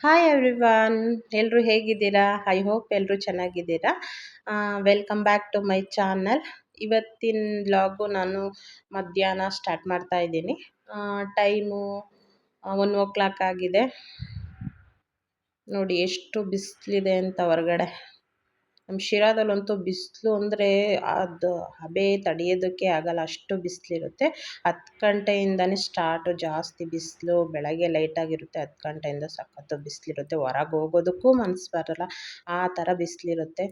Hi everyone, ಎಲ್ಲರೂ ಹೇಗಿದ್ದೀರಾ? I hope ಎಲ್ಲರೂ ಚೆನ್ನಾಗಿದ್ದೀರಾ. Welcome back to my channel. ಇವತ್ತಿನ ವ್ಲಾಗು ನಾನು ಮಧ್ಯಾಹ್ನ ಸ್ಟಾರ್ಟ್ ಮಾಡ್ತಾ ಇದ್ದೀನಿ. ಟೈಮು 1 o'clock ಆಗಿದೆ. ನೋಡಿ ಎಷ್ಟು ಬಿಸಿಲಿದೆ ಅಂತ ಹೊರಗಡೆ. ನಮ್ಮ ಶಿರಾದಲ್ಲಂತೂ ಬಿಸಿಲು ಅಂದರೆ ಅದು ಹಬೆ ತಡೆಯೋದಕ್ಕೆ ಆಗಲ್ಲ, ಅಷ್ಟು ಬಿಸಿಲಿರುತ್ತೆ. 10 ಗಂಟೆಯಿಂದನೇ ಸ್ಟಾರ್ಟು ಜಾಸ್ತಿ ಬಿಸಿಲು. ಬೆಳಗ್ಗೆ ಲೈಟಾಗಿರುತ್ತೆ, 10 ಗಂಟೆಯಿಂದ ಸಖತ್ತು ಬಿಸಿಲಿರುತ್ತೆ. ಹೊರಗೆ ಹೋಗೋದಕ್ಕೂ ಮನಸ್ಸು ಬರಲ್ಲ, ಆ ಥರ ಬಿಸಿಲಿರುತ್ತೆ.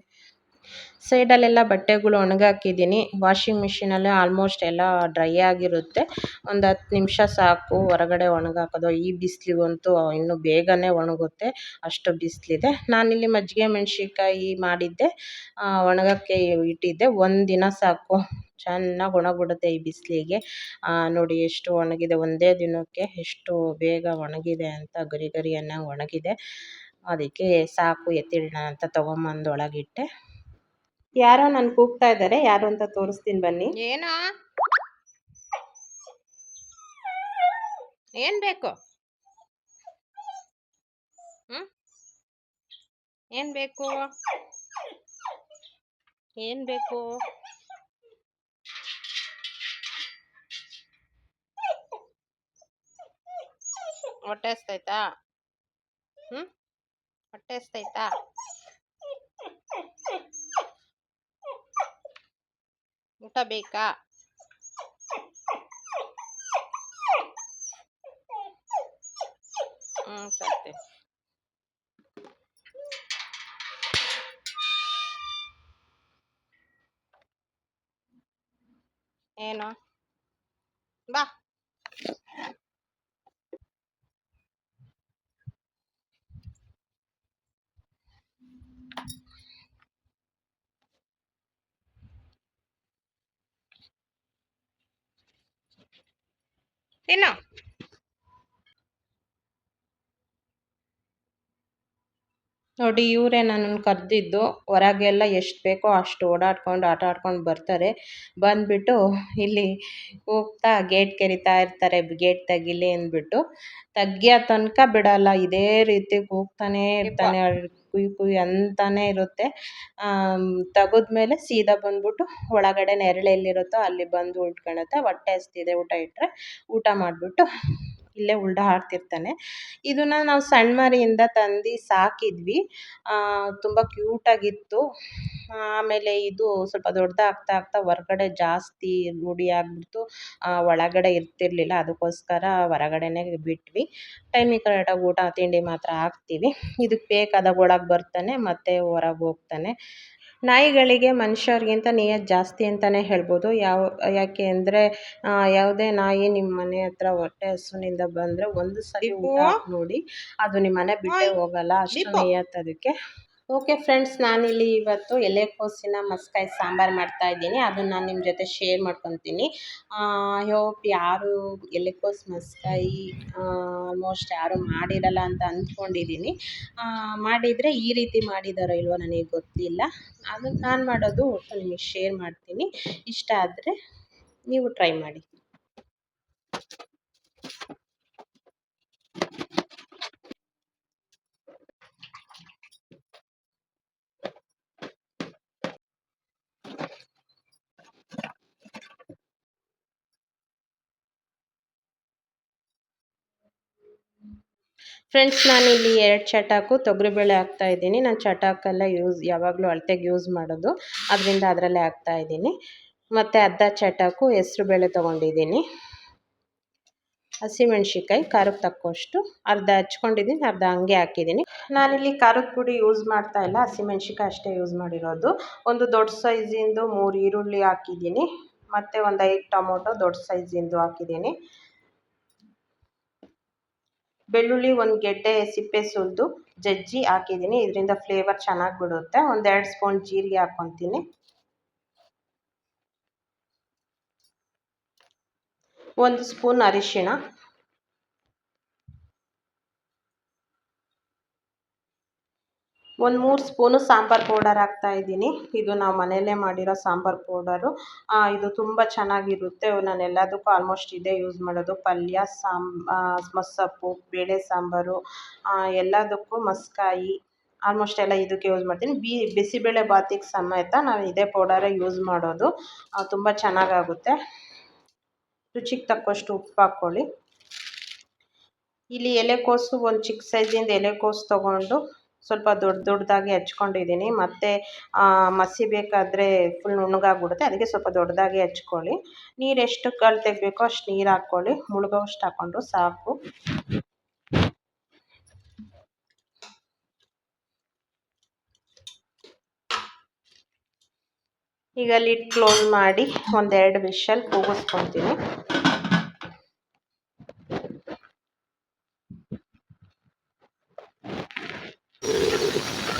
ಸೈಡಲ್ಲೆಲ್ಲ ಬಟ್ಟೆಗಳು ಒಣಗಾಕಿದ್ದೀನಿ. ವಾಷಿಂಗ್ ಮಿಷಿನಲ್ಲಿ ಆಲ್ಮೋಸ್ಟ್ ಎಲ್ಲ ಡ್ರೈ ಆಗಿರುತ್ತೆ. ಒಂದು 10 ನಿಮಿಷ ಸಾಕು ಹೊರಗಡೆ ಒಣಗಾಕೋದು. ಈ ಬಿಸಿಲಿಗಂತೂ ಇನ್ನೂ ಬೇಗನೆ ಒಣಗುತ್ತೆ, ಅಷ್ಟು ಬಿಸಿಲಿದೆ. ನಾನಿಲ್ಲಿ ಮಜ್ಜಿಗೆ ಮೆಣಸಿನ್ಕಾಯಿ ಮಾಡಿದ್ದೆ, ಒಣಗಕ್ಕೆ ಇಟ್ಟಿದ್ದೆ. ಒಂದಿನ ಸಾಕು, ಚೆನ್ನಾಗಿ ಒಣಗಿಬಿಡುತ್ತೆ ಈ ಬಿಸಿಲಿಗೆ. ನೋಡಿ ಎಷ್ಟು ಒಣಗಿದೆ, ಒಂದೇ ದಿನಕ್ಕೆ ಎಷ್ಟು ಬೇಗ ಒಣಗಿದೆ ಅಂತ, ಗರಿ ಗರಿ ಅನ್ನಂಗೆ ಒಣಗಿದೆ. ಅದಕ್ಕೆ ಸಾಕು ಎತ್ತಿಡೋಣ ಅಂತ ತೊಗೊಂಬಂದು ಒಳಗಿಟ್ಟೆ. ಯಾರೋ ನಾನು ಕೂಗ್ತಾ ಇದ್ದಾರೆ, ಯಾರು ಅಂತ ತೋರಿಸ್ತೀನಿ ಬನ್ನಿ. ಏನೋ ಏನ್ ಬೇಕು? ಏನ್ ಬೇಕು? ಏನ್ ಬೇಕು? ಹೊಟ್ಟೆ ಹಸ್ತೈತಾ? ಹೊಟ್ಟೆ ಹಸ್ತೈತಾ? ಊಟ ಬೇಕಾ? ತರ್ತೀನಿ. ಏನು? ಬಾ. ತಿನ್ನು. ನೋಡಿ, ಇವರೇ ನನ್ನನ್ನು ಕರೆದಿದ್ದು. ಹೊರಗೆಲ್ಲ ಎಷ್ಟು ಬೇಕೋ ಅಷ್ಟು ಓಡಾಡ್ಕೊಂಡು ಆಟ ಆಡ್ಕೊಂಡು ಬರ್ತಾರೆ. ಬಂದುಬಿಟ್ಟು ಇಲ್ಲಿ ಹೋಗ್ತಾ ಗೇಟ್ ಕೆರಿತಾ ಇರ್ತಾರೆ, ಗೇಟ್ ತೆಗಿಲಿ ಅಂದ್ಬಿಟ್ಟು. ತೆಗಿಯೋ ತನಕ ಬಿಡಲ್ಲ, ಇದೇ ರೀತಿ ಹೋಗ್ತಾನೆ ಇರ್ತಾನೆ, ಕುಯ್ ಕುಯ್ ಅಂತಾನೆ ಇರುತ್ತೆ. ತೆಗೆದ್ಮೇಲೆ ಸೀದಾ ಬಂದ್ಬಿಟ್ಟು ಒಳಗಡೆ ನೆರಳೆಲ್ಲಿರುತ್ತೋ ಅಲ್ಲಿ ಬಂದು ಉಳ್ಕೊಳುತ್ತೆ. ಹೊಟ್ಟೆ ಹಸ್ತಿದೆ, ಊಟ ಇಟ್ಟರೆ ಊಟ ಮಾಡಿಬಿಟ್ಟು ಇಲ್ಲೇ ಉಲ್ಡಾಡ್ತಿರ್ತಾನೆ. ಇದನ್ನ ನಾವು ಸಣ್ಣ ಮರಿಯಿಂದ ತಂದು ಸಾಕಿದ್ವಿ. ತುಂಬ ಕ್ಯೂಟಾಗಿತ್ತು. ಆಮೇಲೆ ಇದು ಸ್ವಲ್ಪ ದೊಡ್ಡದಾಗ್ತಾ ಆಗ್ತಾ ಹೊರಗಡೆ ಜಾಸ್ತಿ ರೂಢಿ ಆಗಿಬಿಡ್ತು, ಒಳಗಡೆ ಇರ್ತಿರ್ಲಿಲ್ಲ. ಅದಕ್ಕೋಸ್ಕರ ಹೊರಗಡೆನೇ ಬಿಟ್ವಿ. ಟೈಮಿಗೆ ಕರೆಕ್ಟಾಗಿ ಊಟ ತಿಂಡಿ ಮಾತ್ರ ಹಾಕ್ತೀವಿ. ಇದಕ್ಕೆ ಬೇಕಾದಾಗ ಒಳಗೆ ಬರ್ತಾನೆ, ಮತ್ತು ಹೊರಗೆ ಹೋಗ್ತಾನೆ. ನಾಯಿಗಳಿಗೆ ಮನುಷ್ಯರಿಗಿಂತ ನಿಯತ್ತು ಜಾಸ್ತಿ ಅಂತಲೇ ಹೇಳ್ಬೋದು. ಯಾಕೆ ಅಂದರೆ ಯಾವುದೇ ನಾಯಿ ನಿಮ್ಮ ಮನೆ ಹತ್ರ ಹೊಟ್ಟೆ ಹಸುವಿನಿಂದ ಬಂದರೆ ಒಂದು ಸರಿ ಊಟ ಹಾಕಿ ನೋಡಿ, ಅದು ನಿಮ್ಮ ಮನೆ ಬಿಟ್ಟೇ ಹೋಗಲ್ಲ, ಅಷ್ಟು ನಿಯತ್ತು ಅದಕ್ಕೆ. ಓಕೆ ಫ್ರೆಂಡ್ಸ್, ನಾನಿಲ್ಲಿ ಇವತ್ತು ಎಲೆಕೋಸಿನ ಮಸ್ಕಾಯಿ ಸಾಂಬಾರು ಮಾಡ್ತಾಯಿದ್ದೀನಿ. ಅದನ್ನು ನಾನು ನಿಮ್ಮ ಜೊತೆ ಶೇರ್ ಮಾಡ್ಕೊತೀನಿ. ಹೋಪ್ ಯಾರು ಎಲೆಕೋಸು ಮಸ್ಕಾಯಿ ಆಲ್ಮೋಸ್ಟ್ ಯಾರು ಮಾಡಿರಲ್ಲ ಅಂತ ಅಂದ್ಕೊಂಡಿದ್ದೀನಿ. ಮಾಡಿದರೆ ಈ ರೀತಿ ಮಾಡಿದಾರೋ ಇಲ್ವೋ ನನಗೆ ಗೊತ್ತಿಲ್ಲ. ಅದು ನಾನು ಮಾಡೋದು ಒಟ್ಟು ನಿಮಗೆ ಶೇರ್ ಮಾಡ್ತೀನಿ. ಇಷ್ಟ ಆದರೆ ನೀವು ಟ್ರೈ ಮಾಡಿ. ಫ್ರೆಂಡ್ಸ್, ನಾನಿಲ್ಲಿ 2 ಚಟಾಕು ತೊಗರಿಬೇಳೆ ಹಾಕ್ತಾಯಿದ್ದೀನಿ. ನಾನು ಚಟಾಕೆಲ್ಲ ಯಾವಾಗಲೂ ಅಳತೆಗೆ ಯೂಸ್ ಮಾಡೋದು, ಅದರಿಂದ ಅದರಲ್ಲೇ ಹಾಕ್ತಾಯಿದ್ದೀನಿ. ಮತ್ತು ಅರ್ಧ ಚಟಾಕು ಹೆಸ್ರುಬೇಳೆ ತೊಗೊಂಡಿದ್ದೀನಿ. ಹಸಿಮೆಣ್ಸಿಕಾಯಿ ಖಾರಕ್ಕೆ ತಕ್ಕಷ್ಟು ಅರ್ಧ ಹಚ್ಕೊಂಡಿದ್ದೀನಿ, ಅರ್ಧ ಹಂಗೆ ಹಾಕಿದ್ದೀನಿ. ನಾನಿಲ್ಲಿ ಖಾರದ ಪುಡಿ ಯೂಸ್ ಮಾಡ್ತಾ ಇಲ್ಲ, ಹಸಿಮೆಣ್ಸಿಕಾಯಿ ಅಷ್ಟೇ ಯೂಸ್ ಮಾಡಿರೋದು. ಒಂದು ದೊಡ್ಡ ಸೈಜಿಂದು 3 ಈರುಳ್ಳಿ ಹಾಕಿದ್ದೀನಿ, ಮತ್ತು ಒಂದು 5 ಟೊಮೊಟೊ ದೊಡ್ಡ ಸೈಜಿಂದು ಹಾಕಿದ್ದೀನಿ. ಬೆಳ್ಳುಳ್ಳಿ ಒಂದು ಗೆಡ್ಡೆ ಸಿಪ್ಪೆ ಸುಲಿದು ಜಜ್ಜಿ ಹಾಕಿದ್ದೀನಿ, ಇದರಿಂದ ಫ್ಲೇವರ್ ಚೆನ್ನಾಗಿ ಬಿಡುತ್ತೆ. ಒಂದು 2 ಸ್ಪೂನ್ ಜೀರಿಗೆ ಹಾಕ್ಕೊತೀನಿ. 1 ಸ್ಪೂನ್ ಅರಿಶಿಣ, ಒಂದು 3 ಸ್ಪೂನು ಸಾಂಬಾರು ಪೌಡರ್ ಹಾಕ್ತಾಯಿದ್ದೀನಿ. ಇದು ನಾವು ಮನೆಯಲ್ಲೇ ಮಾಡಿರೋ ಸಾಂಬಾರು ಪೌಡರು. ಇದು ತುಂಬ ಚೆನ್ನಾಗಿರುತ್ತೆ. ನಾನು ಎಲ್ಲದಕ್ಕೂ ಆಲ್ಮೋಸ್ಟ್ ಇದೇ ಯೂಸ್ ಮಾಡೋದು. ಪಲ್ಯ, ಮಸ್ಸೊಪ್ಪು, ಬೇಳೆ ಸಾಂಬಾರು, ಎಲ್ಲದಕ್ಕೂ ಮಸ್ಕಾಯಿ ಆಲ್ಮೋಸ್ಟ್ ಎಲ್ಲ ಇದಕ್ಕೆ ಯೂಸ್ ಮಾಡ್ತೀನಿ. ಬಿಸಿಬೇಳೆ ಬಾತಿಗೆ ಸಮೇತ ನಾವು ಇದೇ ಪೌಡರೇ ಯೂಸ್ ಮಾಡೋದು. ತುಂಬ ಚೆನ್ನಾಗಾಗುತ್ತೆ. ರುಚಿಗೆ ತಕ್ಕಷ್ಟು ಉಪ್ಪು ಹಾಕ್ಕೊಳ್ಳಿ. ಇಲ್ಲಿ ಎಲೆಕೋಸು ಒಂದು ಚಿಕ್ಕ ಸೈಜಿಂದ ಎಲೆಕೋಸು ತೊಗೊಂಡು ಸ್ವಲ್ಪ ದೊಡ್ಡದಾಗಿ ಹೆಚ್ಕೊಂಡಿದ್ದೀನಿ. ಮತ್ತು ಮಸಿಬೇಕಾದ್ರೆ ಫುಲ್ ನುಣ್ಣಗಾಗ್ಬಿಡುತ್ತೆ. ಅದಕ್ಕೆ ಸ್ವಲ್ಪ ದೊಡ್ಡದಾಗಿ ಹೆಚ್ಕೊಳ್ಳಿ. ನೀರು ಎಷ್ಟು ಅಳತೆಗೆ ಬೇಕೋ ಅಷ್ಟು ನೀರು ಹಾಕ್ಕೊಳ್ಳಿ. ಮುಳುಗೋವಷ್ಟು ಹಾಕ್ಕೊಂಡ್ರು ಸಾಕು. ಈಗ ಲಿಡ್ ಕ್ಲೋಸ್ ಮಾಡಿ 1-2 ವಿಷಲ್ ಕೂಗಿಸ್ಕೊತೀನಿ.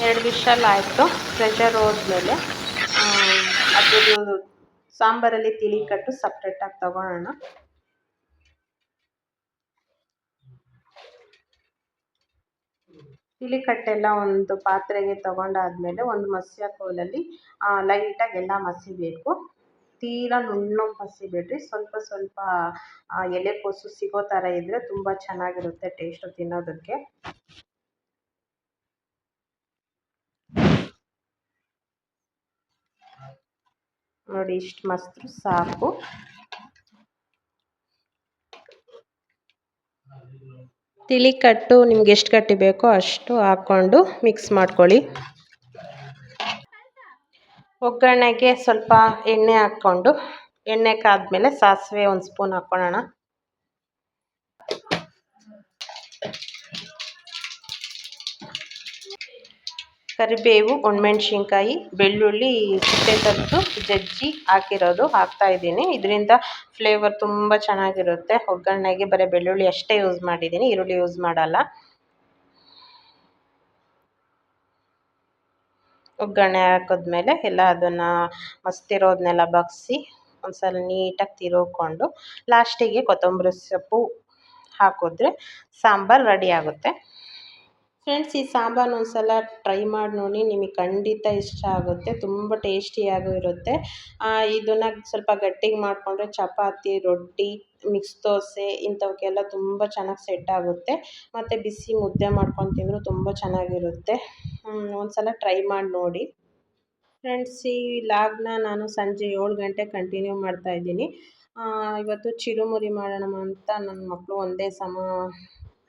2 ವಿಷಲ್ ಆಯಿತು. ಪ್ರೆಷರ್ ಹೋದ್ಮೇಲೆ ಅದ್ರದ್ದು ಸಾಂಬಾರಲ್ಲಿ ತಿಳಿ ಕಟ್ಟು ಸಪ್ರೇಟಾಗಿ ತಗೊಳ್ಳೋಣ. ತಿಳಿಕಟ್ಟೆಲ್ಲ ಒಂದು ಪಾತ್ರೆಗೆ ತೊಗೊಂಡಾದ್ಮೇಲೆ ಒಂದು ಮಸಿಯೋ ಕೋಲಲ್ಲಿ ಲೈಟಾಗಿ ಎಲ್ಲ ಮಸಿಬೇಕು. ತೀರಾ ನುಣ್ಣಗೆ ಮಸಿಬೇಡ್ರಿ. ಸ್ವಲ್ಪ ಸ್ವಲ್ಪ ಎಲೆಕೋಸು ಸಿಗೋ ಥರ ಇದ್ದರೆ ತುಂಬ ಚೆನ್ನಾಗಿರುತ್ತೆ ಟೇಸ್ಟು ತಿನ್ನೋದಕ್ಕೆ. ನೋಡಿ ಇಷ್ಟು ಮಸ್ತ್ರು ಸಾಕು. ತಿಳಿಕಟ್ಟು ನಿಮ್ಗೆ ಎಷ್ಟು ಗಟ್ಟಿ ಬೇಕೋ ಅಷ್ಟು ಹಾಕ್ಕೊಂಡು ಮಿಕ್ಸ್ ಮಾಡ್ಕೊಳ್ಳಿ. ಒಗ್ಗರಣೆಗೆ ಸ್ವಲ್ಪ ಎಣ್ಣೆ ಹಾಕ್ಕೊಂಡು ಎಣ್ಣೆ ಕಾದ್ಮೇಲೆ ಸಾಸಿವೆ 1 ಸ್ಪೂನ್ ಹಾಕ್ಕೊಳ್ಳೋಣ. ಕರಿಬೇವು, ಒಣಮೆಣ್ಸಿನ್ಕಾಯಿ, ಬೆಳ್ಳುಳ್ಳಿ ಸಿಪ್ಪೆ ತೆಗೆದು ಜಜ್ಜಿ ಹಾಕಿರೋದು ಹಾಕ್ತಾಯಿದ್ದೀನಿ. ಇದರಿಂದ ಫ್ಲೇವರ್ ತುಂಬ ಚೆನ್ನಾಗಿರುತ್ತೆ. ಒಗ್ಗರಣೆಗೆ ಬರೀ ಬೆಳ್ಳುಳ್ಳಿ ಅಷ್ಟೇ ಯೂಸ್ ಮಾಡಿದ್ದೀನಿ, ಈರುಳ್ಳಿ ಯೂಸ್ ಮಾಡಲ್ಲ. ಒಗ್ಗರಣೆ ಹಾಕಿದ್ಮೇಲೆ ಎಲ್ಲ ಅದನ್ನು ಮಸ್ತಿರೋದನ್ನೆಲ್ಲ ಬಗ್ಗಿಸಿ ಒಂದ್ಸಲ ನೀಟಾಗಿ ತಿರುವ್ಕೊಂಡು ಲಾಸ್ಟಿಗೆ ಕೊತ್ತಂಬರಿ ಸೊಪ್ಪು ಹಾಕಿದ್ರೆ ಸಾಂಬಾರು ರೆಡಿ ಆಗುತ್ತೆ. ಫ್ರೆಂಡ್ಸ್, ಈ ಸಾಂಬಾರು ಒಂದ್ಸಲ ಟ್ರೈ ಮಾಡಿ ನೋಡಿ, ನಿಮಗೆ ಖಂಡಿತ ಇಷ್ಟ ಆಗುತ್ತೆ. ತುಂಬ ಟೇಸ್ಟಿಯಾಗೂ ಇರುತ್ತೆ. ಇದನ್ನು ಸ್ವಲ್ಪ ಗಟ್ಟಿಗೆ ಮಾಡಿಕೊಂಡ್ರೆ ಚಪಾತಿ, ರೊಟ್ಟಿ, ಮಿಕ್ಸ್ ದೋಸೆ ಇಂಥವಕ್ಕೆಲ್ಲ ತುಂಬ ಚೆನ್ನಾಗಿ ಸೆಟ್ ಆಗುತ್ತೆ. ಮತ್ತು ಬಿಸಿ ಮುದ್ದೆ ಮಾಡ್ಕೊಂಡು ತಿಂದರೂ ತುಂಬ ಚೆನ್ನಾಗಿರುತ್ತೆ. ಒಂದ್ಸಲ ಟ್ರೈ ಮಾಡಿ ನೋಡಿ. ಫ್ರೆಂಡ್ಸ್, ಈ ಲಾಗ್ನ ನಾನು ಸಂಜೆ 7 ಗಂಟೆಗೆ ಕಂಟಿನ್ಯೂ ಮಾಡ್ತಾಯಿದ್ದೀನಿ. ಇವತ್ತು ಚಿರುಮುರಿ ಮಾಡೋಣ ಅಂತ ನನ್ನ ಮಕ್ಕಳು ಒಂದೇ ಸಮ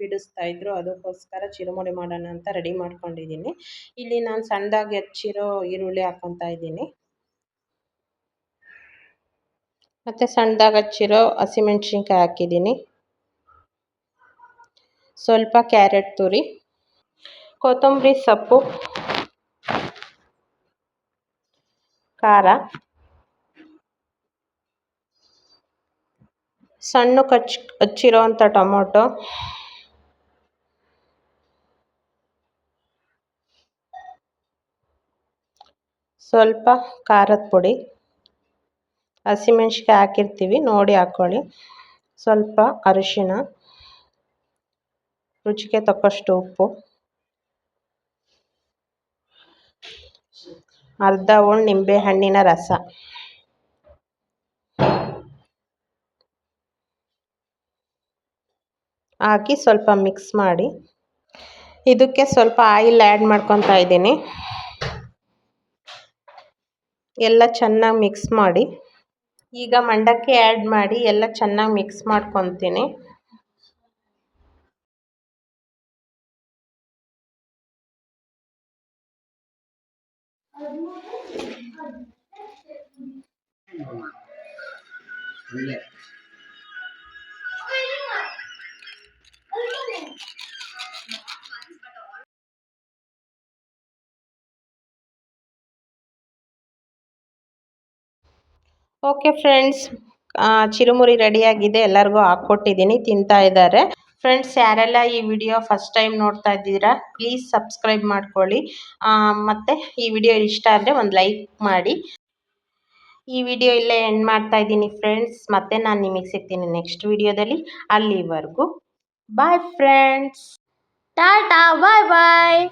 ಬಿಡಿಸ್ತಾಯಿದ್ರು. ಅದಕ್ಕೋಸ್ಕರ ಚಿರುಮುರಿ ಮಾಡೋಣ ಅಂತ ರೆಡಿ ಮಾಡ್ಕೊಂಡಿದ್ದೀನಿ. ಇಲ್ಲಿ ನಾನು ಸಣ್ಣದಾಗಿ ಹೆಚ್ಚಿರೋ ಈರುಳ್ಳಿ ಹಾಕ್ಕೊತಾ ಇದ್ದೀನಿ. ಮತ್ತು ಸಣ್ಣದಾಗಿ ಹಚ್ಚಿರೋ ಹಸಿಮೆಣ್ಸಿನ್ಕಾಯಿ ಹಾಕಿದ್ದೀನಿ. ಸ್ವಲ್ಪ ಕ್ಯಾರೆಟ್ ತುರಿ, ಕೊತ್ತಂಬರಿ ಸೊಪ್ಪು, ಖಾರ, ಸಣ್ಣಕ್ಕೆ ಹಚ್ಚಿರೋ ಅಂಥ ಟೊಮೊಟೊ, ಸ್ವಲ್ಪ ಖಾರದ ಪುಡಿ, ಹಸಿಮೆಣ್ಸಿನ್ಕಾಯಿ ಹಾಕಿರ್ತೀವಿ ನೋಡಿ ಹಾಕ್ಕೊಳ್ಳಿ, ಸ್ವಲ್ಪ ಅರಿಶಿಣ, ರುಚಿಗೆ ತಕ್ಕಷ್ಟು ಉಪ್ಪು, ಅರ್ಧ ಹೋಳು ನಿಂಬೆ ಹಣ್ಣಿನ ರಸ ಹಾಕಿ ಸ್ವಲ್ಪ ಮಿಕ್ಸ್ ಮಾಡಿ ಇದಕ್ಕೆ ಸ್ವಲ್ಪ ಆಯಿಲ್ ಆ್ಯಡ್ ಮಾಡ್ಕೊತಾ ಇದ್ದೀನಿ. ಎಲ್ಲ ಚೆನ್ನಾಗಿ ಮಿಕ್ಸ್ ಮಾಡಿ ಈಗ ಮಂಡಕ್ಕಿ ಆ್ಯಡ್ ಮಾಡಿ ಎಲ್ಲ ಚೆನ್ನಾಗಿ ಮಿಕ್ಸ್ ಮಾಡ್ಕೊತೀನಿ. ಓಕೆ ಫ್ರೆಂಡ್ಸ್, ಚಿರುಮುರಿ ರೆಡಿಯಾಗಿದೆ. ಎಲ್ಲರಿಗೂ ಹಾಕ್ಕೊಟ್ಟಿದ್ದೀನಿ, ತಿಂತಾ ಇದ್ದಾರೆ. ಫ್ರೆಂಡ್ಸ್, ಯಾರೆಲ್ಲ ಈ ವಿಡಿಯೋ ಫಸ್ಟ್ ಟೈಮ್ ನೋಡ್ತಾ ಇದ್ದೀರಾ ಪ್ಲೀಸ್ ಸಬ್ಸ್ಕ್ರೈಬ್ ಮಾಡ್ಕೊಳ್ಳಿ. ಮತ್ತು ಈ ವಿಡಿಯೋ ಇಷ್ಟ ಆದರೆ ಒಂದು ಲೈಕ್ ಮಾಡಿ. ಈ ವಿಡಿಯೋ ಇಲ್ಲೇ ಎಂಡ್ ಮಾಡ್ತಾ ಇದ್ದೀನಿ ಫ್ರೆಂಡ್ಸ್. ಮತ್ತೆ ನಾನು ನಿಮಗೆ ಸಿಗ್ತೀನಿ ನೆಕ್ಸ್ಟ್ ವಿಡಿಯೋದಲ್ಲಿ. ಅಲ್ಲಿವರೆಗೂ ಬಾಯ್ ಫ್ರೆಂಡ್ಸ್. ಟಾಟಾ, ಬಾಯ್ ಬಾಯ್.